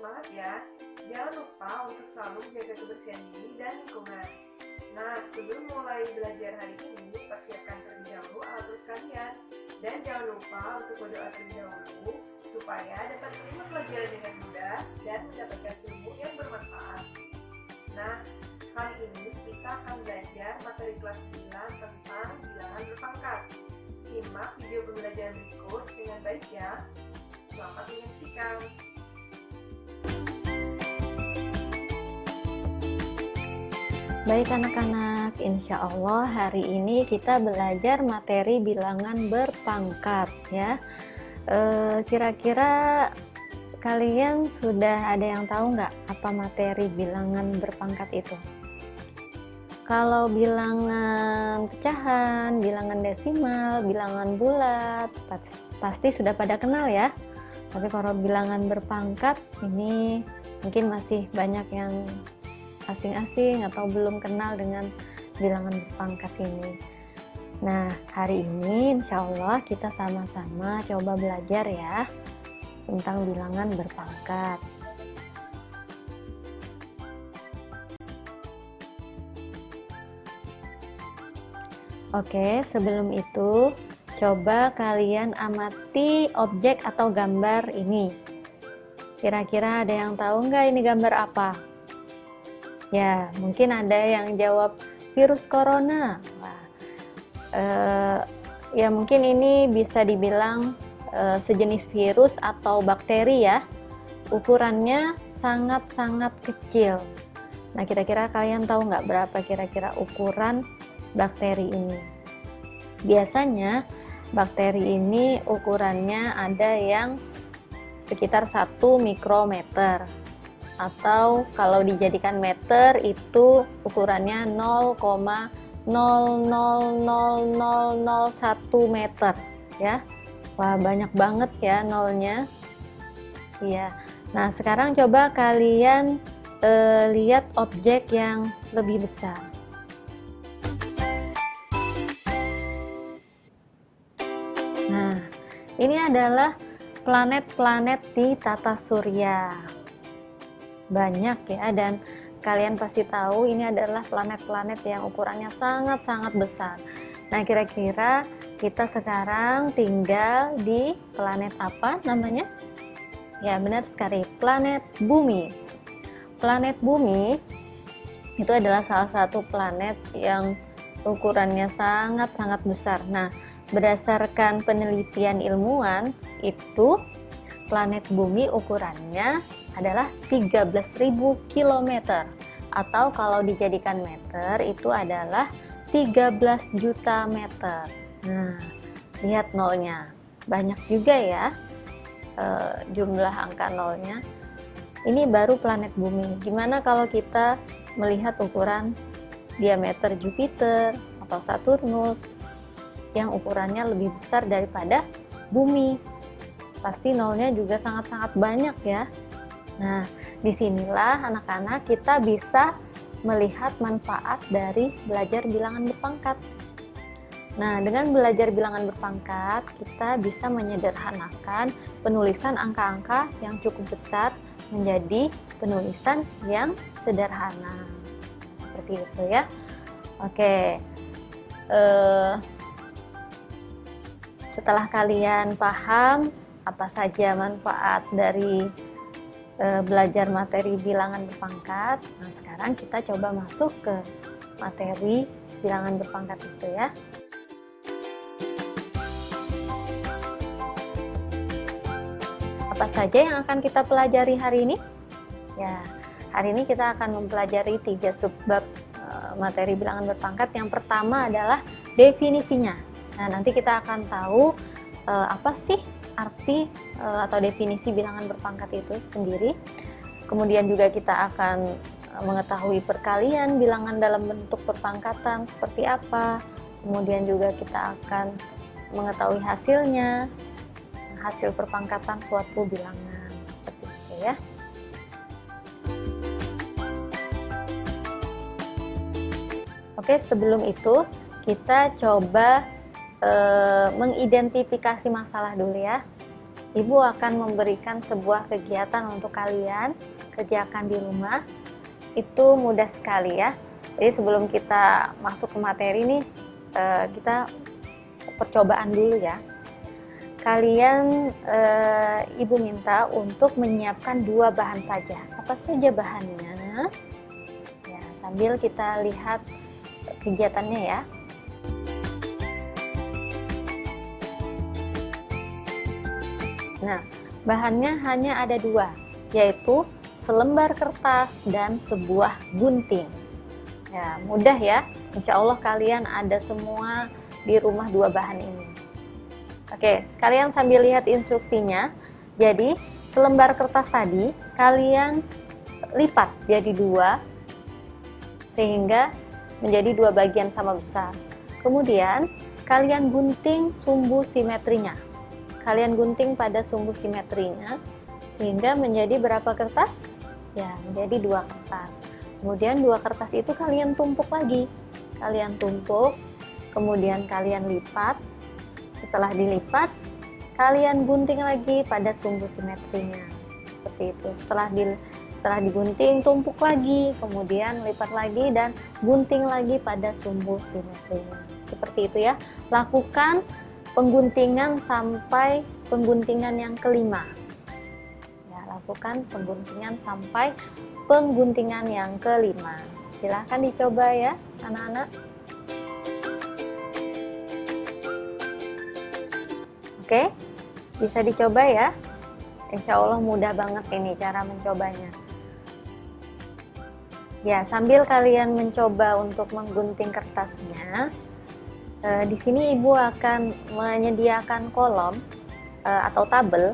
semangat ya. Jangan lupa untuk selalu menjaga kebersihan diri dan lingkungan. Nah, sebelum mulai belajar hari ini, persiapkan terlebih dahulu alat tulis kalian. Dan jangan lupa untuk berdoa terlebih dahulu supaya dapat menerima pelajaran dengan mudah dan mendapatkan ilmu yang bermanfaat. Nah, kali ini kita akan belajar materi kelas 9 tentang bilangan berpangkat. Simak video pembelajaran berikut dengan baik ya. Selamat menyaksikan. Baik anak-anak, insya Allah hari ini kita belajar materi bilangan berpangkat ya. Kira-kira kalian sudah ada yang tahu nggak apa materi bilangan berpangkat itu? Kalau bilangan pecahan, bilangan desimal, bilangan bulat, pasti sudah pada kenal ya. Tapi kalau bilangan berpangkat ini mungkin masih banyak yang asing-asing atau belum kenal dengan bilangan berpangkat ini. Nah, hari ini insya Allah kita sama-sama coba belajar ya tentang bilangan berpangkat. Oke, sebelum itu coba kalian amati objek atau gambar ini. Kira-kira ada yang tahu nggak ini gambar apa? Ya, mungkin ada yang jawab virus corona. Wah, ya mungkin ini bisa dibilang sejenis virus atau bakteri ya. Ukurannya sangat-sangat kecil. Nah, kira-kira kalian tahu nggak berapa kira-kira ukuran bakteri ini? Biasanya bakteri ini ukurannya ada yang sekitar 1 mikrometer. Atau kalau dijadikan meter itu ukurannya 0,000001 meter ya. Wah, banyak banget ya nolnya. Iya. Nah, sekarang coba kalian lihat objek yang lebih besar. Nah, ini adalah planet-planet di tata surya. Banyak ya, dan kalian pasti tahu ini adalah planet-planet yang ukurannya sangat-sangat besar. Nah, kira-kira kita sekarang tinggal di planet apa namanya? Ya, benar sekali, planet Bumi. Planet Bumi itu adalah salah satu planet yang ukurannya sangat-sangat besar. Nah, berdasarkan penelitian ilmuwan itu planet Bumi ukurannya adalah 13.000 km atau kalau dijadikan meter itu adalah 13 juta meter. Nah, lihat nolnya, banyak juga ya jumlah angka nolnya. Ini baru planet Bumi. Gimana kalau kita melihat ukuran diameter Jupiter atau Saturnus yang ukurannya lebih besar daripada Bumi? Pasti nolnya juga sangat-sangat banyak ya. Nah, disinilah anak-anak kita bisa melihat manfaat dari belajar bilangan berpangkat. Nah, dengan belajar bilangan berpangkat, kita bisa menyederhanakan penulisan angka-angka yang cukup besar menjadi penulisan yang sederhana. Seperti itu ya. Oke. Setelah kalian paham apa saja manfaat dari belajar materi bilangan berpangkat, nah sekarang kita coba masuk ke materi bilangan berpangkat itu ya. Apa saja yang akan kita pelajari hari ini? Ya, hari ini kita akan mempelajari 3 subbab materi bilangan berpangkat. Yang pertama adalah definisinya. Nah, nanti kita akan tahu apa sih arti atau definisi bilangan berpangkat itu sendiri. Kemudian juga kita akan mengetahui perkalian bilangan dalam bentuk perpangkatan seperti apa. Kemudian juga kita akan mengetahui hasilnya, hasil perpangkatan suatu bilangan seperti itu ya. Oke, sebelum itu kita coba mengidentifikasi masalah dulu ya. Ibu akan memberikan sebuah kegiatan untuk kalian kerjakan di rumah. Itu mudah sekali ya. Jadi sebelum kita masuk ke materi nih, kita percobaan dulu ya. Kalian Ibu minta untuk menyiapkan 2 bahan saja. Apa saja bahannya? Ya, sambil kita lihat kegiatannya ya. Nah, bahannya hanya ada 2, yaitu selembar kertas dan sebuah gunting. Ya, mudah ya. Insya Allah kalian ada semua di rumah 2 bahan ini. Oke, kalian sambil lihat instruksinya. Jadi, selembar kertas tadi kalian lipat jadi 2 sehingga menjadi 2 bagian sama besar. Kemudian, kalian gunting sumbu simetrinya. Kalian gunting pada sumbu simetrinya sehingga menjadi berapa kertas? Ya, menjadi 2 kertas. Kemudian 2 kertas itu kalian tumpuk lagi. Kalian tumpuk, kemudian kalian lipat. Setelah dilipat, kalian gunting lagi pada sumbu simetrinya. Seperti itu. Setelah digunting, tumpuk lagi, kemudian lipat lagi dan gunting lagi pada sumbu simetrinya. Seperti itu ya. Lakukan pengguntingan sampai pengguntingan yang kelima. Ya, lakukan pengguntingan sampai pengguntingan yang kelima. Silahkan dicoba ya, anak-anak. Oke, bisa dicoba ya. Insya Allah mudah banget ini cara mencobanya. Ya, sambil kalian mencoba untuk menggunting kertasnya, di sini Ibu akan menyediakan kolom atau tabel,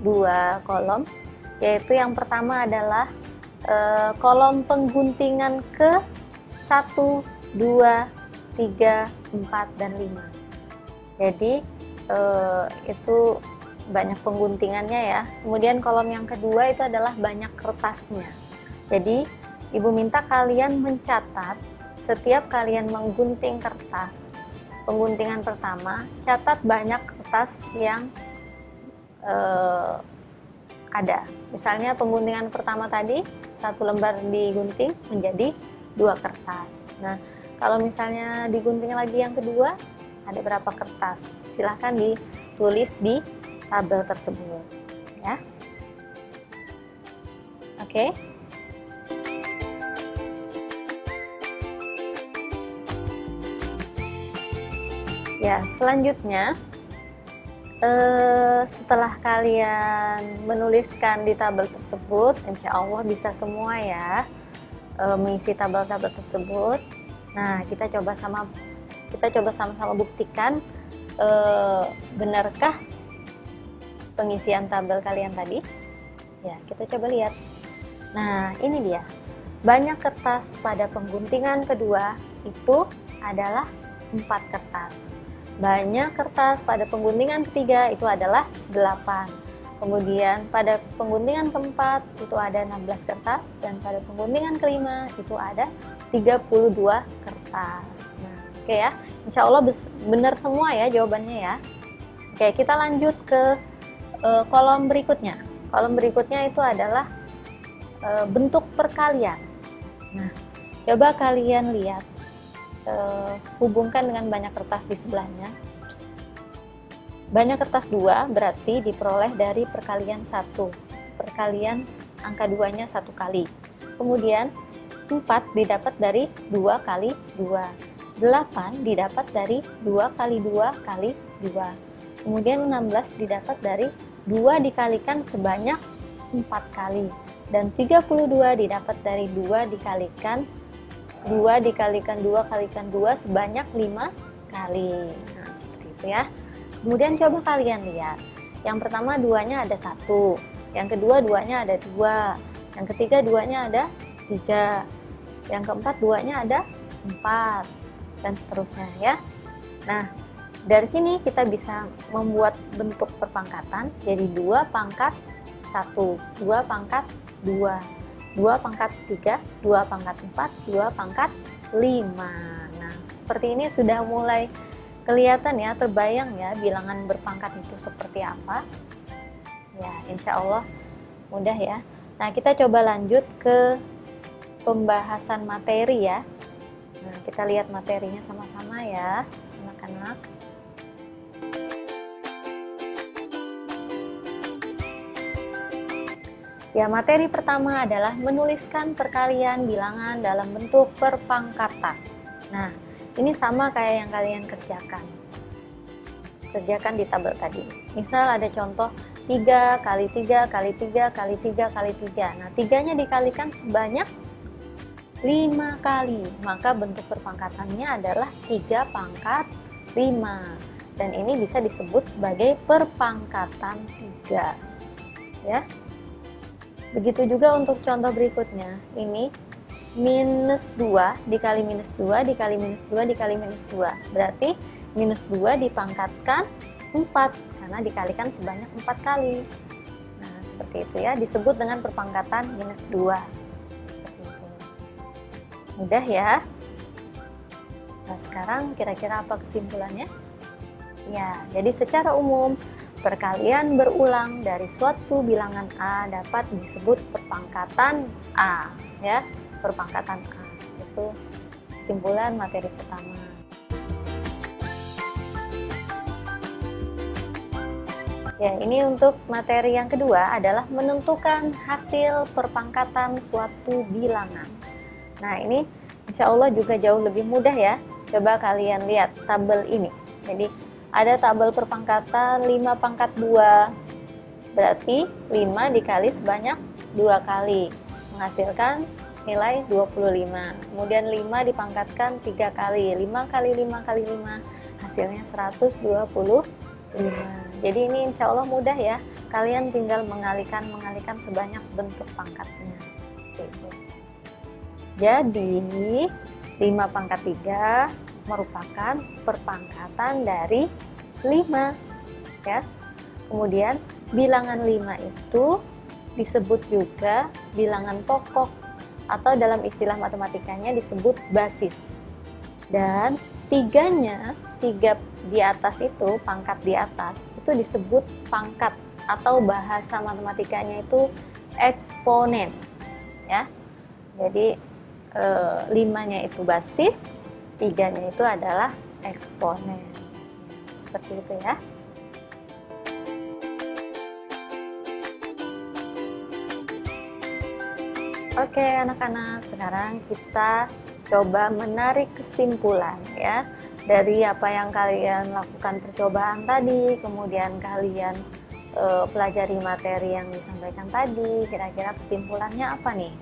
2 kolom, yaitu yang pertama adalah kolom pengguntingan ke 1, 2, 3, 4, dan 5. Jadi itu banyak pengguntingannya ya. Kemudian kolom yang kedua itu adalah banyak kertasnya. Jadi Ibu minta kalian mencatat setiap kalian menggunting kertas. Pengguntingan pertama, catat banyak kertas yang ada. Misalnya pengguntingan pertama tadi 1 lembar digunting menjadi 2 kertas. Nah, kalau misalnya digunting lagi yang kedua, ada berapa kertas? Silahkan ditulis di tabel tersebut ya. Oke. Ya, selanjutnya setelah kalian menuliskan di tabel tersebut, insya Allah bisa semua ya mengisi tabel-tabel tersebut. Nah, kita coba sama-sama buktikan benarkah pengisian tabel kalian tadi. Ya, kita coba lihat. Nah, ini dia. Banyak kertas pada pengguntingan kedua itu adalah 4 kertas. Banyak kertas pada pengguntingan ketiga itu adalah 8. Kemudian pada pengguntingan keempat itu ada 16 kertas dan pada pengguntingan kelima itu ada 32 kertas. Nah, oke ya. Insya Allah benar semua ya jawabannya ya. Oke, kita lanjut ke kolom berikutnya. Kolom berikutnya itu adalah bentuk perkalian. Nah, coba kalian lihat. Hubungkan dengan banyak kertas di sebelahnya. Banyak kertas 2 berarti diperoleh dari perkalian 1. Perkalian angka 2-nya 1 kali. Kemudian 4 didapat dari 2 kali 2. 8 didapat dari 2 kali 2 kali 2. Kemudian 16 didapat dari 2 dikalikan sebanyak 4 kali. Dan 32 didapat dari 2 dikalikan 2 dikalikan 2 kalikan 2 sebanyak 5 kali. Nah, seperti itu ya. Kemudian coba kalian lihat. Yang pertama 2-nya ada 1. Yang kedua 2-nya ada 2. Yang ketiga 2-nya ada 3. Yang keempat 2-nya ada 4. Dan seterusnya ya. Nah, dari sini kita bisa membuat bentuk perpangkatan. Jadi 2 pangkat 1, 2 pangkat 2. 2 pangkat 3, 2 pangkat 4, 2 pangkat 5. Nah, seperti ini sudah mulai kelihatan ya, terbayang ya bilangan berpangkat itu seperti apa. Ya, insya Allah mudah ya. Nah, kita coba lanjut ke pembahasan materi ya. Nah, kita lihat materinya sama-sama ya, anak-anak. Ya, materi pertama adalah menuliskan perkalian bilangan dalam bentuk perpangkatan. Nah, ini sama kayak yang kalian kerjakan. Kerjakan di tabel tadi. Misal ada contoh 3 kali 3 kali 3 kali 3 kali 3. Nah, 3-nya dikalikan sebanyak 5 kali. Maka bentuk perpangkatannya adalah 3 pangkat 5. Dan ini bisa disebut sebagai perpangkatan 3. Ya. Begitu juga untuk contoh berikutnya. Ini minus 2 dikali minus 2 dikali minus 2 dikali minus 2. Berarti minus 2 dipangkatkan 4 karena dikalikan sebanyak 4 kali. Nah, seperti itu ya, disebut dengan perpangkatan minus 2. Seperti itu. Mudah ya. Nah, sekarang kira-kira apa kesimpulannya? Ya, jadi secara umum perkalian berulang dari suatu bilangan A dapat disebut perpangkatan A, ya, perpangkatan A. Itu kesimpulan materi pertama. Ya, ini untuk materi yang kedua adalah menentukan hasil perpangkatan suatu bilangan. Nah, ini insya Allah juga jauh lebih mudah ya. Coba kalian lihat tabel ini. Jadi ada tabel perpangkatan 5 pangkat 2, berarti 5 dikali sebanyak 2 kali, menghasilkan nilai 25. Kemudian 5 dipangkatkan 3 kali, 5 kali 5 kali 5, hasilnya 125. Jadi ini insya Allah mudah ya, kalian tinggal mengalihkan sebanyak bentuk pangkatnya. Gitu. Jadi 5 pangkat 3 merupakan perpangkatan dari 5 ya. Kemudian bilangan 5 itu disebut juga bilangan pokok atau dalam istilah matematikanya disebut basis. Dan 3 di atas itu, pangkat di atas itu disebut pangkat atau bahasa matematikanya itu eksponen ya. Jadi 5-nya itu basis, 3-nya itu adalah eksponen. Seperti itu ya. Oke anak-anak, sekarang kita coba menarik kesimpulan ya. Dari apa yang kalian lakukan percobaan tadi, kemudian kalian pelajari materi yang disampaikan tadi, kira-kira kesimpulannya apa nih?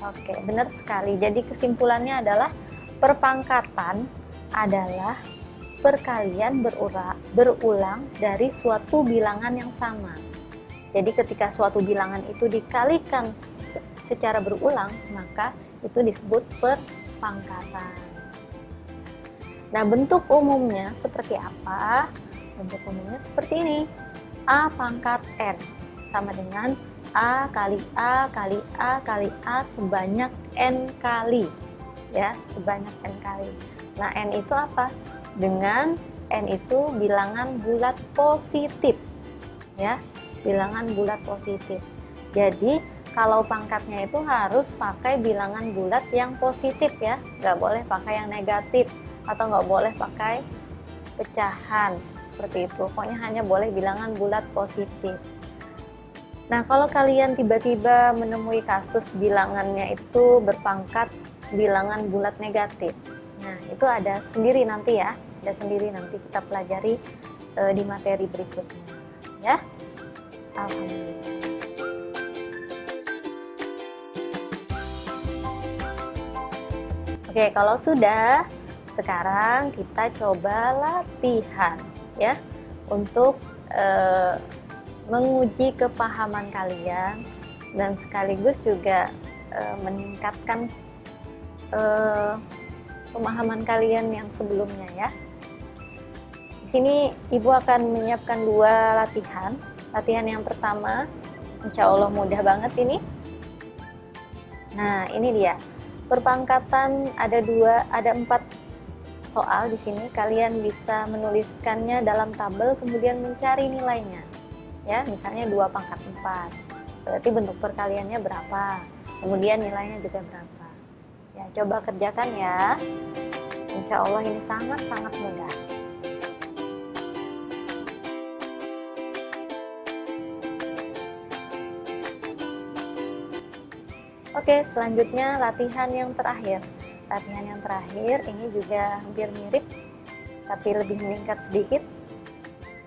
Oke, benar sekali. Jadi kesimpulannya adalah perpangkatan adalah perkalian berulang dari suatu bilangan yang sama. Jadi ketika suatu bilangan itu dikalikan secara berulang, maka itu disebut perpangkatan. Nah, bentuk umumnya seperti apa? Bentuk umumnya seperti ini. A pangkat N sama dengan A kali A kali A kali A sebanyak N kali ya, sebanyak N kali. Nah, N itu apa? Dengan N itu bilangan bulat positif ya, bilangan bulat positif. Jadi kalau pangkatnya itu harus pakai bilangan bulat yang positif ya, nggak boleh pakai yang negatif atau nggak boleh pakai pecahan seperti itu. Pokoknya hanya boleh bilangan bulat positif. Nah, kalau kalian tiba-tiba menemui kasus bilangannya itu berpangkat bilangan bulat negatif, nah itu ada sendiri nanti ya, ada sendiri nanti kita pelajari di materi berikutnya ya. Alhamdulillah. Oke, kalau sudah, sekarang kita coba latihan ya untuk menguji kepahaman kalian dan sekaligus juga meningkatkan pemahaman kalian yang sebelumnya ya. Di sini Ibu akan menyiapkan 2 latihan. Latihan yang pertama, insya Allah mudah banget ini. Nah, ini dia. Perpangkatan ada 4 soal di sini. Kalian bisa menuliskannya dalam tabel kemudian mencari nilainya. ya, misalnya 2 pangkat 4. Berarti bentuk perkaliannya berapa? Kemudian nilainya juga berapa? Ya, coba kerjakan ya. Insya Allah ini sangat-sangat mudah. Oke, selanjutnya latihan yang terakhir. Latihan yang terakhir ini juga hampir mirip, tapi lebih meningkat sedikit.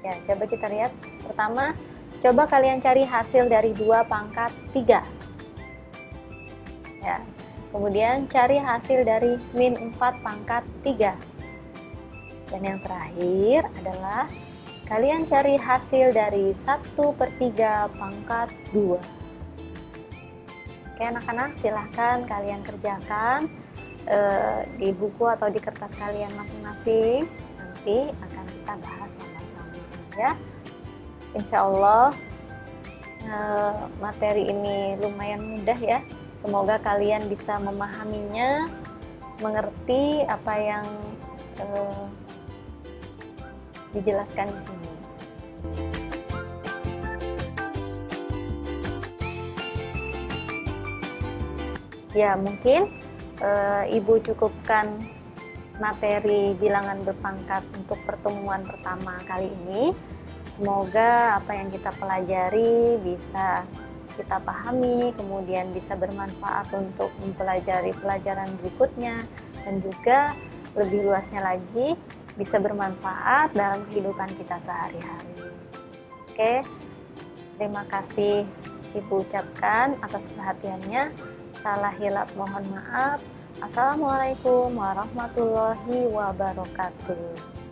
Ya, coba kita lihat. Pertama, coba kalian cari hasil dari 2 pangkat 3. Ya, kemudian cari hasil dari min 4 pangkat 3. Dan yang terakhir adalah kalian cari hasil dari 1/3 pangkat 2. Oke anak-anak, silahkan kalian kerjakan di buku atau di kertas kalian masing-masing. Nanti akan kita bahas sama-sama ya. Insya Allah materi ini lumayan mudah ya. Semoga kalian bisa memahaminya, mengerti apa yang dijelaskan di sini. Ya, mungkin Ibu cukupkan materi bilangan berpangkat untuk pertemuan pertama kali ini. Semoga apa yang kita pelajari bisa kita pahami, kemudian bisa bermanfaat untuk mempelajari pelajaran berikutnya, dan juga lebih luasnya lagi bisa bermanfaat dalam kehidupan kita sehari-hari. Oke, terima kasih Ibu ucapkan atas perhatiannya. Salah hilap mohon maaf. Assalamualaikum warahmatullahi wabarakatuh.